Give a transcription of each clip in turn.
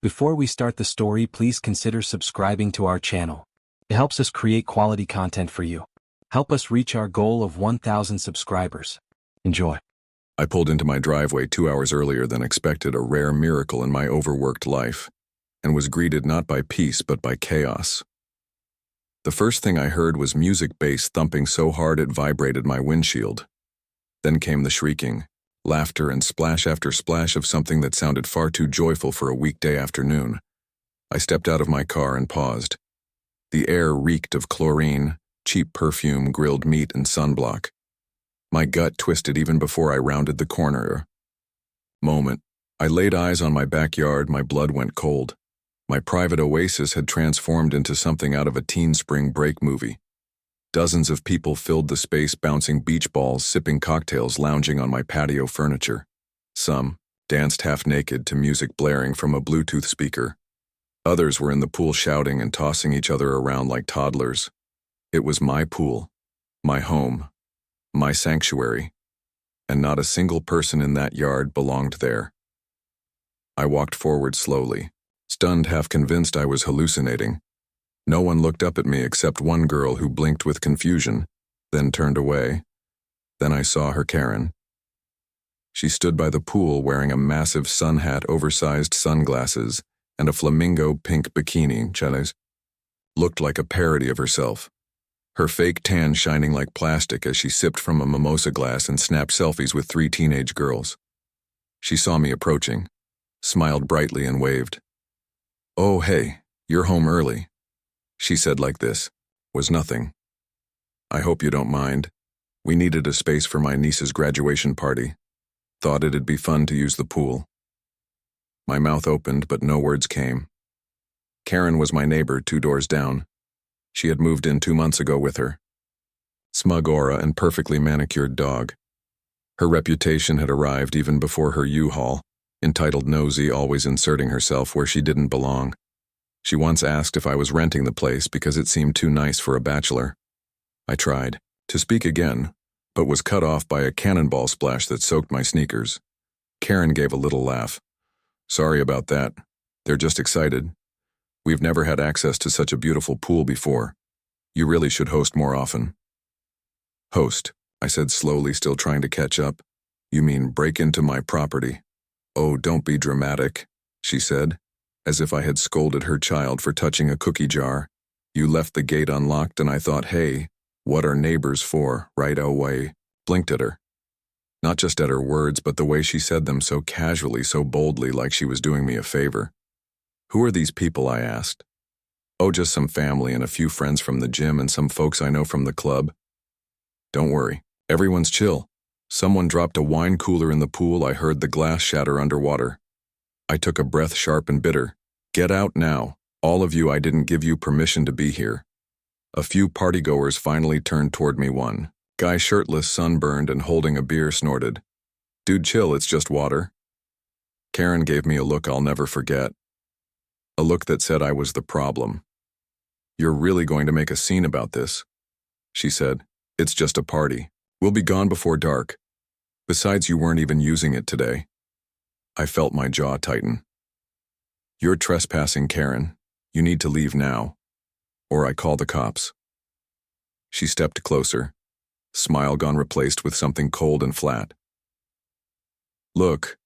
Before we start the story, please consider subscribing to our channel. It helps us create quality content for you. Help us reach our goal of 1,000 subscribers. Enjoy. I pulled into my driveway 2 hours earlier than expected, a rare miracle in my overworked life, and was greeted not by peace but by chaos. The first thing I heard was music bass thumping so hard it vibrated my windshield. Then came the shrieking, laughter, and splash after splash of something that sounded far too joyful for a weekday afternoon. I stepped out of my car and paused. The air reeked of chlorine, cheap perfume, grilled meat, and sunblock. My gut twisted even before I rounded the corner. I laid eyes on my backyard, my blood went cold. My private oasis had transformed into something out of a teen spring break movie. Dozens of people filled the space, bouncing beach balls, sipping cocktails, lounging on my patio furniture. Some danced half naked to music blaring from a Bluetooth speaker. Others were in the pool shouting and tossing each other around like toddlers. It was my pool, my home, my sanctuary, and not a single person in that yard belonged there. I walked forward slowly, stunned, half convinced I was hallucinating. No one looked up at me except one girl who blinked with confusion, then turned away. Then I saw her, Karen. She stood by the pool wearing a massive sun hat, oversized sunglasses, and a flamingo pink bikini. Chales looked like a parody of herself, her fake tan shining like plastic as she sipped from a mimosa glass and snapped selfies with 3 teenage girls. She saw me approaching, smiled brightly, and waved. "Oh, hey, you're home early," she said. Like this was nothing. "I hope you don't mind. We needed a space for my niece's graduation party. Thought it'd be fun to use the pool." My mouth opened, but no words came. Karen was my neighbor 2 doors down. She had moved in 2 months ago with her smug aura and perfectly manicured dog. Her reputation had arrived even before her U-Haul, entitled nosy, always inserting herself where she didn't belong. She once asked if I was renting the place because it seemed too nice for a bachelor. I tried to speak again, but was cut off by a cannonball splash that soaked my sneakers. Karen gave a little laugh. "Sorry about that. They're just excited. We've never had access to such a beautiful pool before. You really should host more often." "Host," I said slowly, still trying to catch up. "You mean break into my property?" "Oh, don't be dramatic," she said, as if I had scolded her child for touching a cookie jar. "You left the gate unlocked and I thought, hey, what are neighbors for, right away?" Blinked at her. Not just at her words, but the way she said them, so casually, so boldly, like she was doing me a favor. "Who are these people?" I asked. "Oh, just some family and a few friends from the gym and some folks I know from the club." "Don't worry, everyone's chill." Someone dropped a wine cooler in the pool. I heard the glass shatter underwater. I took a breath, sharp and bitter. "Get out now, all of you. I didn't give you permission to be here." A few partygoers finally turned toward me. One guy, shirtless, sunburned, and holding a beer, snorted, "Dude, chill, it's just water." Karen gave me a look I'll never forget. A look that said I was the problem. "You're really going to make a scene about this?" she said. "It's just a party. We'll be gone before dark. Besides, you weren't even using it today." I felt my jaw tighten. "You're trespassing, Karen. You need to leave now, or I call the cops." She stepped closer, smile gone, replaced with something cold and flat. "Look,"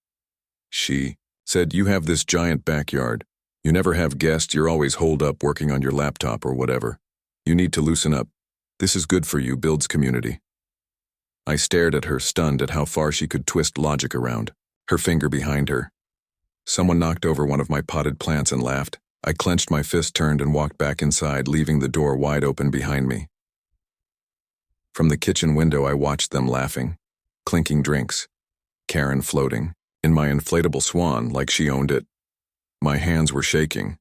she said, "you have this giant backyard. You never have guests. You're always holed up working on your laptop or whatever. You need to loosen up. This is good for you, builds community." I stared at her, stunned at how far she could twist logic around, her finger behind her. Someone knocked over one of my potted plants and laughed. I clenched my fist, turned, and walked back inside, leaving the door wide open behind me. From the kitchen window, I watched them laughing, clinking drinks, Karen floating in my inflatable swan like she owned it. My hands were shaking.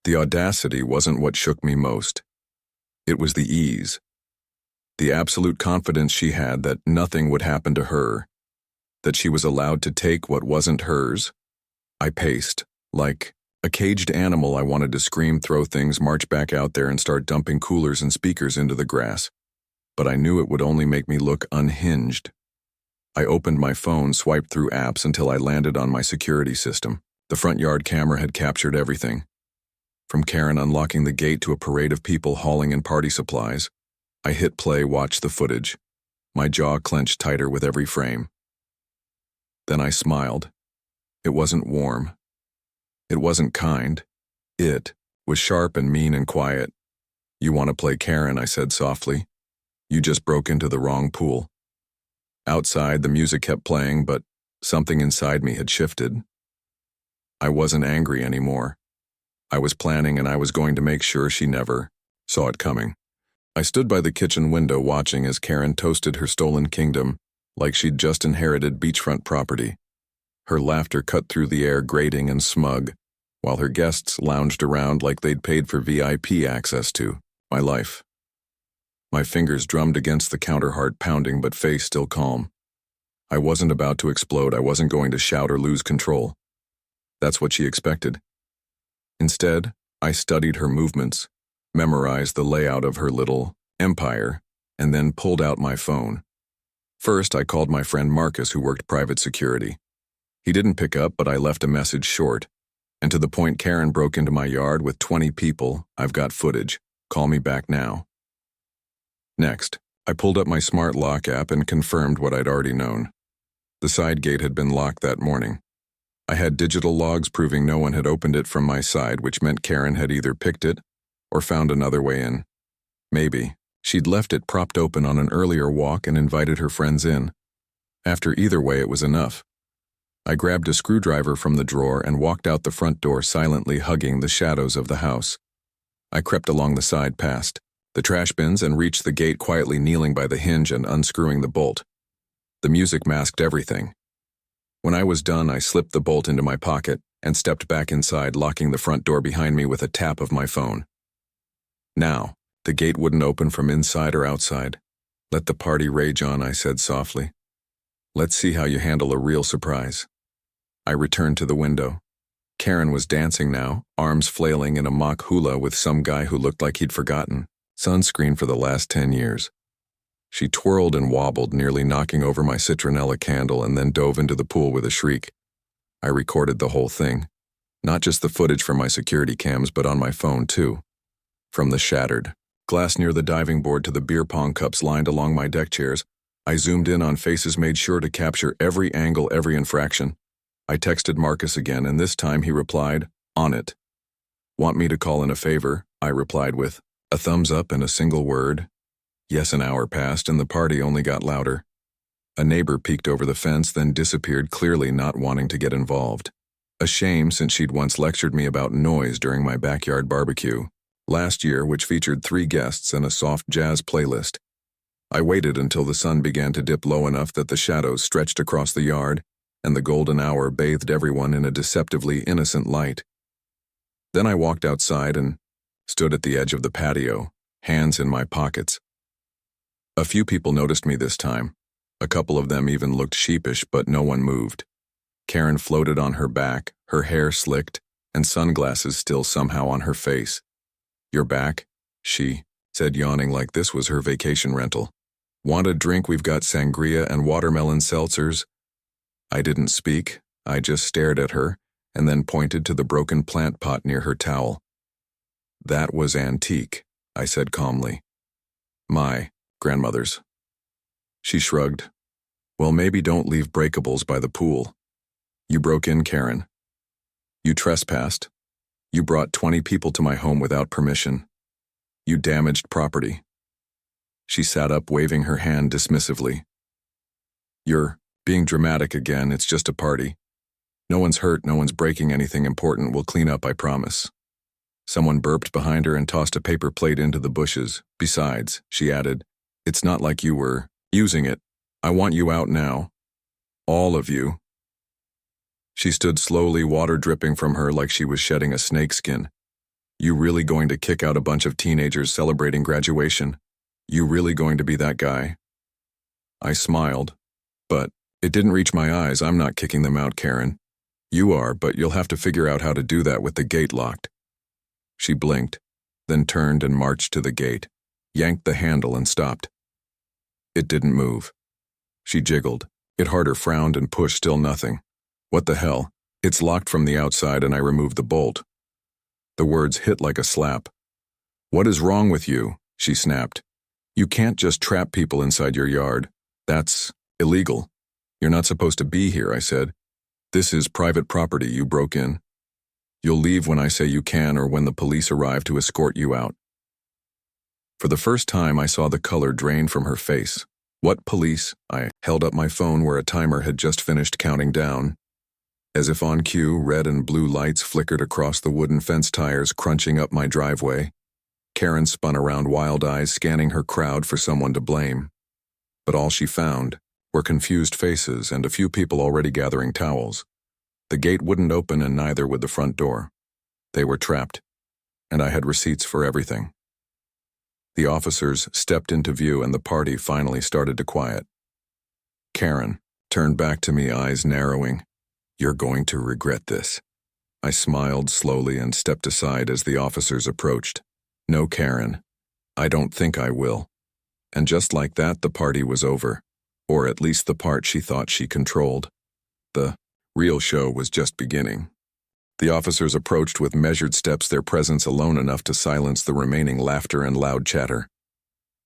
The audacity wasn't what shook me most. It was the ease. The absolute confidence she had that nothing would happen to her, that she was allowed to take what wasn't hers. I paced, like a caged animal. I wanted to scream, throw things, march back out there and start dumping coolers and speakers into the grass. But I knew it would only make me look unhinged. I opened my phone, swiped through apps until I landed on my security system. The front yard camera had captured everything. From Karen unlocking the gate to a parade of people hauling in party supplies. I hit play, watched the footage. My jaw clenched tighter with every frame. Then I smiled. It wasn't warm. It wasn't kind. It was sharp and mean and quiet. "You want to play Karen," I said softly. "You just broke into the wrong pool." Outside, the music kept playing, but something inside me had shifted. I wasn't angry anymore. I was planning, and I was going to make sure she never saw it coming. I stood by the kitchen window watching as Karen toasted her stolen kingdom like she'd just inherited beachfront property. Her laughter cut through the air, grating and smug, while her guests lounged around like they'd paid for VIP access to my life. My fingers drummed against the counter, heart pounding but face still calm. I wasn't about to explode. I wasn't going to shout or lose control. That's what she expected. Instead, I studied her movements, memorized the layout of her little empire, and then pulled out my phone. First, I called my friend Marcus, who worked private security. He didn't pick up, but I left a message short. And to the point, "Karen broke into my yard with 20 people. I've got footage. Call me back now." Next, I pulled up my smart lock app and confirmed what I'd already known. The side gate had been locked that morning. I had digital logs proving no one had opened it from my side, which meant Karen had either picked it or found another way in. Maybe she'd left it propped open on an earlier walk and invited her friends in. After either way, it was enough. I grabbed a screwdriver from the drawer and walked out the front door, silently hugging the shadows of the house. I crept along the side past the trash bins and reached the gate, quietly kneeling by the hinge and unscrewing the bolt. The music masked everything. When I was done, I slipped the bolt into my pocket and stepped back inside, locking the front door behind me with a tap of my phone. Now, the gate wouldn't open from inside or outside. "Let the party rage on," I said softly. "Let's see how you handle a real surprise." I returned to the window. Karen was dancing now, arms flailing in a mock hula with some guy who looked like he'd forgotten sunscreen for the last 10 years. She twirled and wobbled, nearly knocking over my citronella candle, and then dove into the pool with a shriek. I recorded the whole thing. Not just the footage from my security cams, but on my phone too. From the shattered glass near the diving board to the beer pong cups lined along my deck chairs, I zoomed in on faces, made sure to capture every angle, every infraction. I texted Marcus again, and this time he replied, "On it." "Want me to call in a favor?" I replied with a thumbs up and a single word. Yes. An hour passed and the party only got louder. A neighbor peeked over the fence, then disappeared, clearly not wanting to get involved. A shame, since she'd once lectured me about noise during my backyard barbecue last year, which featured 3 guests and a soft jazz playlist. I waited until the sun began to dip low enough that the shadows stretched across the yard, and the golden hour bathed everyone in a deceptively innocent light. Then I walked outside and stood at the edge of the patio, hands in my pockets. A few people noticed me this time. A couple of them even looked sheepish, but no one moved. Karen floated on her back, her hair slicked, and sunglasses still somehow on her face. "You're back," she said, yawning like this was her vacation rental. "Want a drink? We've got sangria and watermelon seltzers." I didn't speak. I just stared at her and then pointed to the broken plant pot near her towel. "That was antique," I said calmly. "My grandmother's." She shrugged. "Well, maybe don't leave breakables by the pool. You broke in, Karen. You trespassed. You brought 20 people to my home without permission. You damaged property." She sat up, waving her hand dismissively. "You're being dramatic again. It's just a party. No one's hurt, no one's breaking anything important. We'll clean up, I promise." Someone burped behind her and tossed a paper plate into the bushes. "Besides," she added, "it's not like you were using it. I want you out now. All of you." She stood slowly, water dripping from her like she was shedding a snakeskin. "You really going to kick out a bunch of teenagers celebrating graduation? You really going to be that guy?" I smiled, but it didn't reach my eyes. "I'm not kicking them out, Karen. You are, but you'll have to figure out how to do that with the gate locked." She blinked, then turned and marched to the gate, yanked the handle and stopped. It didn't move. She jiggled, hit harder, frowned, and pushed, still nothing. "What the hell?" It's locked from the outside and I removed the bolt. The words hit like a slap. What is wrong with you? She snapped. You can't just trap people inside your yard. That's illegal. You're not supposed to be here, I said. This is private property you broke in. You'll leave when I say you can or when the police arrive to escort you out. For the first time, I saw the color drain from her face. What police? I held up my phone where a timer had just finished counting down. As if on cue, red and blue lights flickered across the wooden fence tires crunching up my driveway. Karen spun around, wild eyes scanning her crowd for someone to blame. But all she found were confused faces and a few people already gathering towels. The gate wouldn't open and neither would the front door. They were trapped, and I had receipts for everything. The officers stepped into view and the party finally started to quiet. Karen turned back to me, eyes narrowing. You're going to regret this. I smiled slowly and stepped aside as the officers approached. No, Karen, I don't think I will. And just like that, the party was over, or at least the part she thought she controlled. The real show was just beginning. The officers approached with measured steps, their presence alone enough to silence the remaining laughter and loud chatter.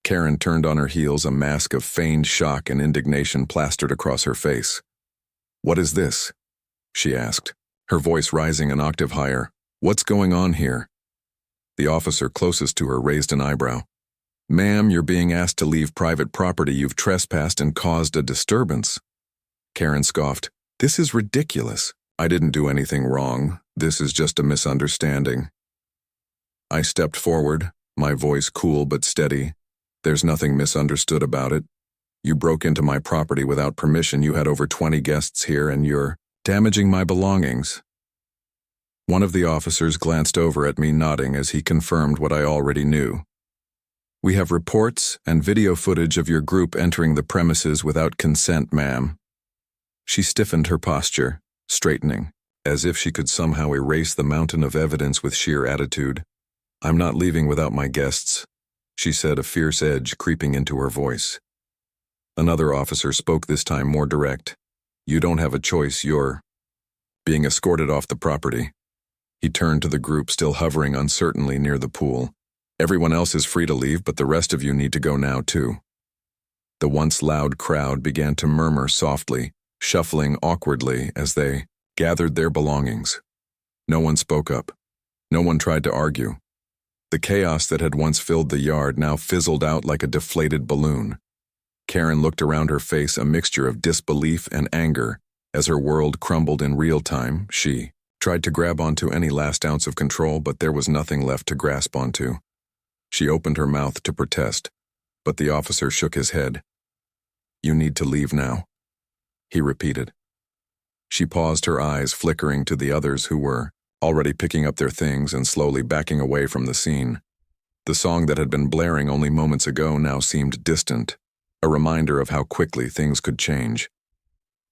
Karen turned on her heels, a mask of feigned shock and indignation plastered across her face. What is this? She asked, her voice rising an octave higher. What's going on here? The officer closest to her raised an eyebrow. Ma'am, you're being asked to leave private property. You've trespassed and caused a disturbance. Karen scoffed. This is ridiculous. I didn't do anything wrong. This is just a misunderstanding. I stepped forward, my voice cool but steady. There's nothing misunderstood about it. You broke into my property without permission. You had over 20 guests here and you're damaging my belongings. One of the officers glanced over at me, nodding as he confirmed what I already knew. We have reports and video footage of your group entering the premises without consent, ma'am. She stiffened her posture, straightening, as if she could somehow erase the mountain of evidence with sheer attitude. I'm not leaving without my guests, she said, a fierce edge creeping into her voice. Another officer spoke, this time more direct. You don't have a choice, you're being escorted off the property. He turned to the group still hovering uncertainly near the pool. Everyone else is free to leave, but the rest of you need to go now too. The once loud crowd began to murmur softly, shuffling awkwardly as they gathered their belongings. No one spoke up. No one tried to argue. The chaos that had once filled the yard now fizzled out like a deflated balloon. Karen looked around, her face a mixture of disbelief and anger. As her world crumbled in real time, she tried to grab onto any last ounce of control, but there was nothing left to grasp onto. She opened her mouth to protest, but the officer shook his head. You need to leave now, he repeated. She paused, her eyes flickering to the others who were already picking up their things and slowly backing away from the scene. The song that had been blaring only moments ago now seemed distant, a reminder of how quickly things could change.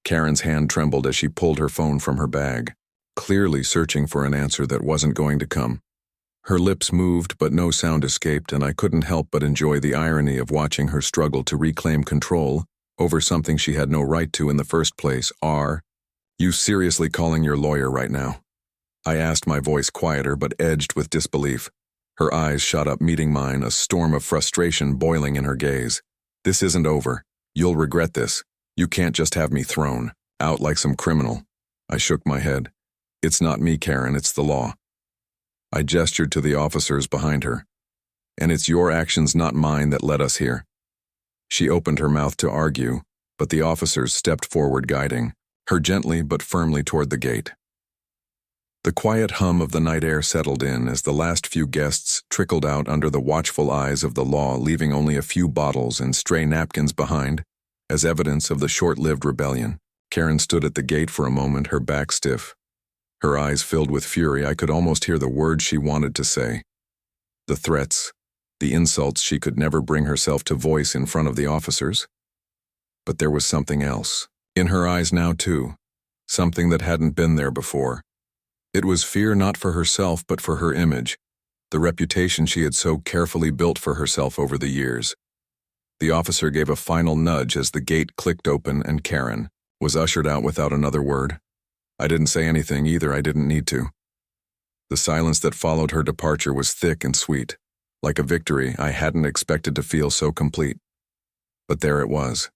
Karen's hand trembled as she pulled her phone from her bag, clearly searching for an answer that wasn't going to come. Her lips moved, but no sound escaped, and I couldn't help but enjoy the irony of watching her struggle to reclaim control over something she had no right to in the first place. Are you seriously calling your lawyer right now? I asked, my voice quieter but edged with disbelief. Her eyes shot up, meeting mine, a storm of frustration boiling in her gaze. This isn't over. You'll regret this. You can't just have me thrown out like some criminal. I shook my head. It's not me, Karen, it's the law. I gestured to the officers behind her. And it's your actions, not mine, that led us here. She opened her mouth to argue, but the officers stepped forward, guiding her gently but firmly toward the gate. The quiet hum of the night air settled in as the last few guests trickled out under the watchful eyes of the law, leaving only a few bottles and stray napkins behind as evidence of the short-lived rebellion. Karen stood at the gate for a moment, her back stiff. Her eyes filled with fury. I could almost hear the words she wanted to say. The threats, the insults she could never bring herself to voice in front of the officers. But there was something else in her eyes now too, something that hadn't been there before. It was fear, not for herself but for her image, the reputation she had so carefully built for herself over the years. The officer gave a final nudge as the gate clicked open and Karen was ushered out without another word. I didn't say anything either, I didn't need to. The silence that followed her departure was thick and sweet, like a victory I hadn't expected to feel so complete. But there it was.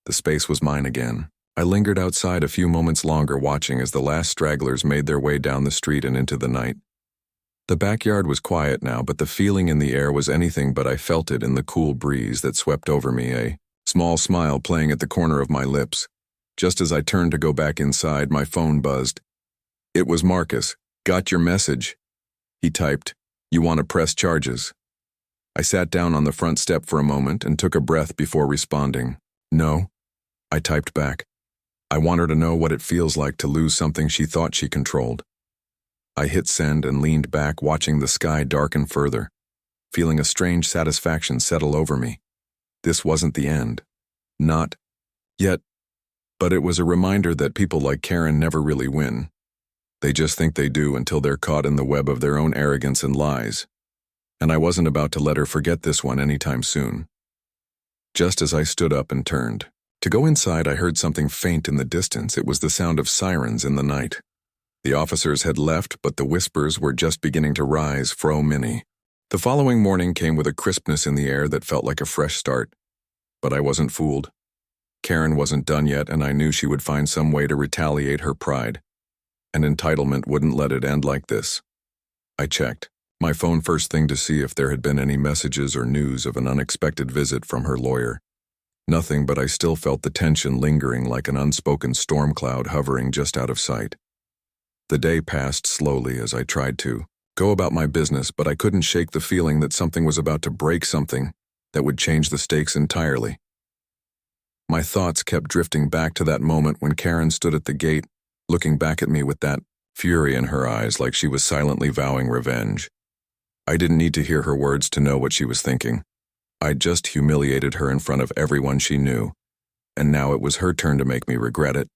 The space was mine again. I lingered outside a few moments longer, watching as the last stragglers made their way down the street and into the night. The backyard was quiet now, but the feeling in the air was anything but. I felt it in the cool breeze that swept over me, a small smile playing at the corner of my lips. Just as I turned to go back inside, my phone buzzed. It was Marcus. "Got your message," he typed. "You want to press charges?" I sat down on the front step for a moment and took a breath before responding. "No," I typed back. I want her to know what it feels like to lose something she thought she controlled. I hit send and leaned back, watching the sky darken further, feeling a strange satisfaction settle over me. This wasn't the end. Not yet. But it was a reminder that people like Karen never really win. They just think they do until they're caught in the web of their own arrogance and lies. And I wasn't about to let her forget this one anytime soon. Just as I stood up and turned to go inside, I heard something faint in the distance. It was the sound of sirens in the night. The officers had left, but the whispers were just beginning to rise, fro mini. The following morning came with a crispness in the air that felt like a fresh start. But I wasn't fooled. Karen wasn't done yet, and I knew she would find some way to retaliate her pride. And entitlement wouldn't let it end like this. I checked my phone first thing to see if there had been any messages or news of an unexpected visit from her lawyer. Nothing, but I still felt the tension lingering like an unspoken storm cloud hovering just out of sight. The day passed slowly as I tried to go about my business, but I couldn't shake the feeling that something was about to break, something that would change the stakes entirely. My thoughts kept drifting back to that moment when Karen stood at the gate, looking back at me with that fury in her eyes, like she was silently vowing revenge. I didn't need to hear her words to know what she was thinking. I'd just humiliated her in front of everyone she knew, and now it was her turn to make me regret it.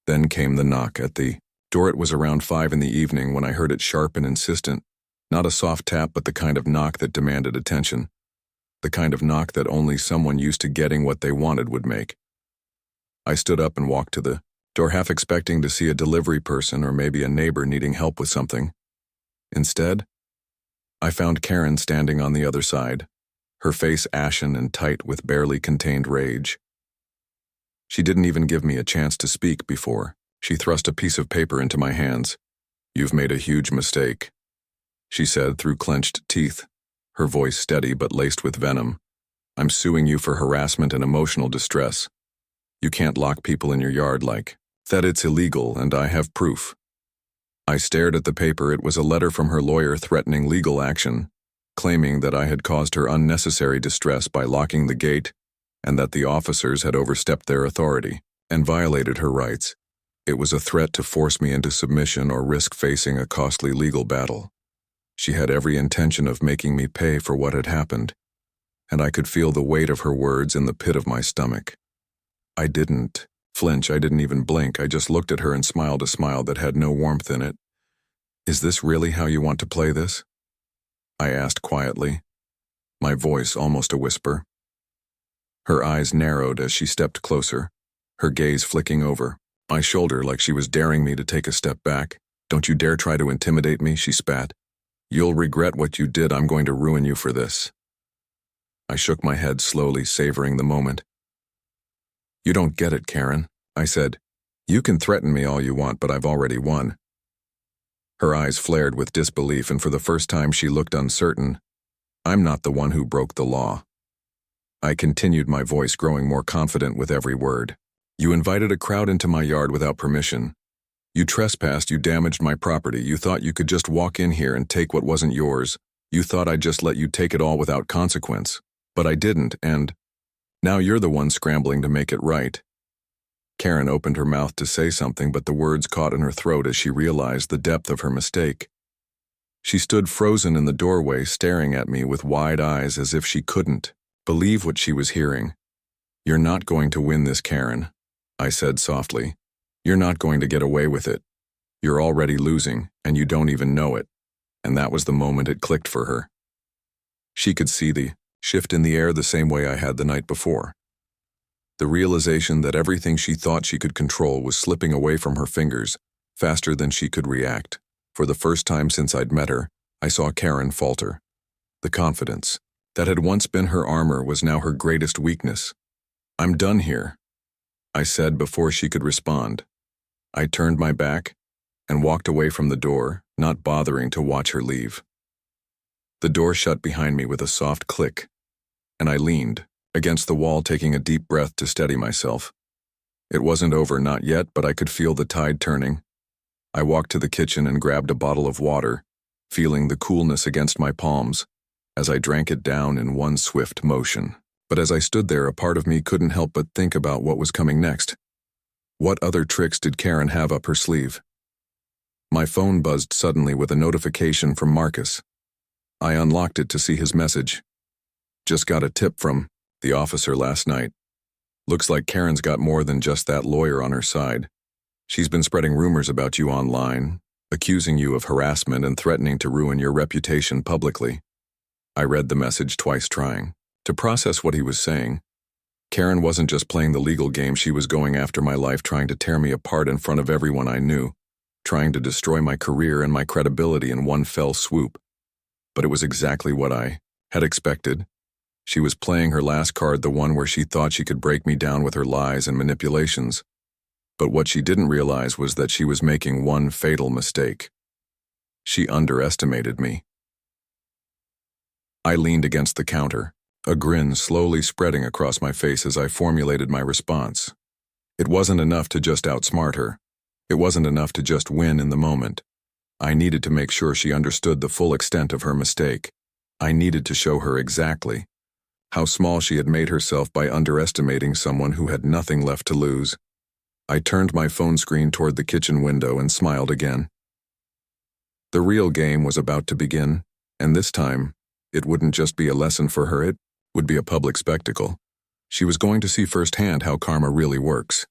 Then came the knock at the door. It was around 5 in the evening when I heard it, sharp and insistent, not a soft tap, but the kind of knock that demanded attention, the kind of knock that only someone used to getting what they wanted would make. I stood up and walked to the door, half expecting to see a delivery person or maybe a neighbor needing help with something. Instead, I found Karen standing on the other side, her face ashen and tight with barely contained rage. She didn't even give me a chance to speak before she thrust a piece of paper into my hands. "You've made a huge mistake," she said through clenched teeth, her voice steady but laced with venom. "I'm suing you for harassment and emotional distress. You can't lock people in your yard like that. It's illegal, and I have proof." I stared at the paper. It was a letter from her lawyer threatening legal action, claiming that I had caused her unnecessary distress by locking the gate, and that the officers had overstepped their authority and violated her rights. It was a threat to force me into submission or risk facing a costly legal battle. She had every intention of making me pay for what had happened, and I could feel the weight of her words in the pit of my stomach. I didn't flinch, I didn't even blink. I just looked at her and smiled a smile that had no warmth in it. "Is this really how you want to play this?" I asked quietly, my voice almost a whisper. Her eyes narrowed as she stepped closer, her gaze flicking over my shoulder like she was daring me to take a step back. "Don't you dare try to intimidate me," she spat. "You'll regret what you did. I'm going to ruin you for this." I shook my head slowly, savoring the moment. "You don't get it, Karen," I said. "You can threaten me all you want, but I've already won." Her eyes flared with disbelief, and for the first time she looked uncertain. "I'm not the one who broke the law." I continued, my voice growing more confident with every word. "You invited a crowd into my yard without permission. You trespassed, you damaged my property. You thought you could just walk in here and take what wasn't yours. You thought I'd just let you take it all without consequence. But I didn't, and now you're the one scrambling to make it right." Karen opened her mouth to say something, but the words caught in her throat as she realized the depth of her mistake. She stood frozen in the doorway, staring at me with wide eyes as if she couldn't believe what she was hearing. "You're not going to win this, Karen," I said softly. "You're not going to get away with it. You're already losing, and you don't even know it." And that was the moment it clicked for her. She could see the shift in the air the same way I had the night before. The realization that everything she thought she could control was slipping away from her fingers, faster than she could react. For the first time since I'd met her, I saw Karen falter. The confidence that had once been her armor was now her greatest weakness. "I'm done here," I said before she could respond. I turned my back and walked away from the door, not bothering to watch her leave. The door shut behind me with a soft click, and I leaned against the wall, taking a deep breath to steady myself. It wasn't over, not yet, but I could feel the tide turning. I walked to the kitchen and grabbed a bottle of water, feeling the coolness against my palms as I drank it down in one swift motion. But as I stood there, a part of me couldn't help but think about what was coming next. What other tricks did Karen have up her sleeve? My phone buzzed suddenly with a notification from Marcus. I unlocked it to see his message. "Just got a tip from the officer last night. Looks like Karen's got more than just that lawyer on her side. She's been spreading rumors about you online, accusing you of harassment and threatening to ruin your reputation publicly." I read the message twice, trying to process what he was saying. Karen wasn't just playing the legal game, she was going after my life, trying to tear me apart in front of everyone I knew, trying to destroy my career and my credibility in one fell swoop. But it was exactly what I had expected. She was playing her last card, the one where she thought she could break me down with her lies and manipulations. But what she didn't realize was that she was making one fatal mistake. She underestimated me. I leaned against the counter, a grin slowly spreading across my face as I formulated my response. It wasn't enough to just outsmart her. It wasn't enough to just win in the moment. I needed to make sure she understood the full extent of her mistake. I needed to show her exactly how small she had made herself by underestimating someone who had nothing left to lose. I turned my phone screen toward the kitchen window and smiled again. The real game was about to begin, and this time, it wouldn't just be a lesson for her, it would be a public spectacle. She was going to see firsthand how karma really works.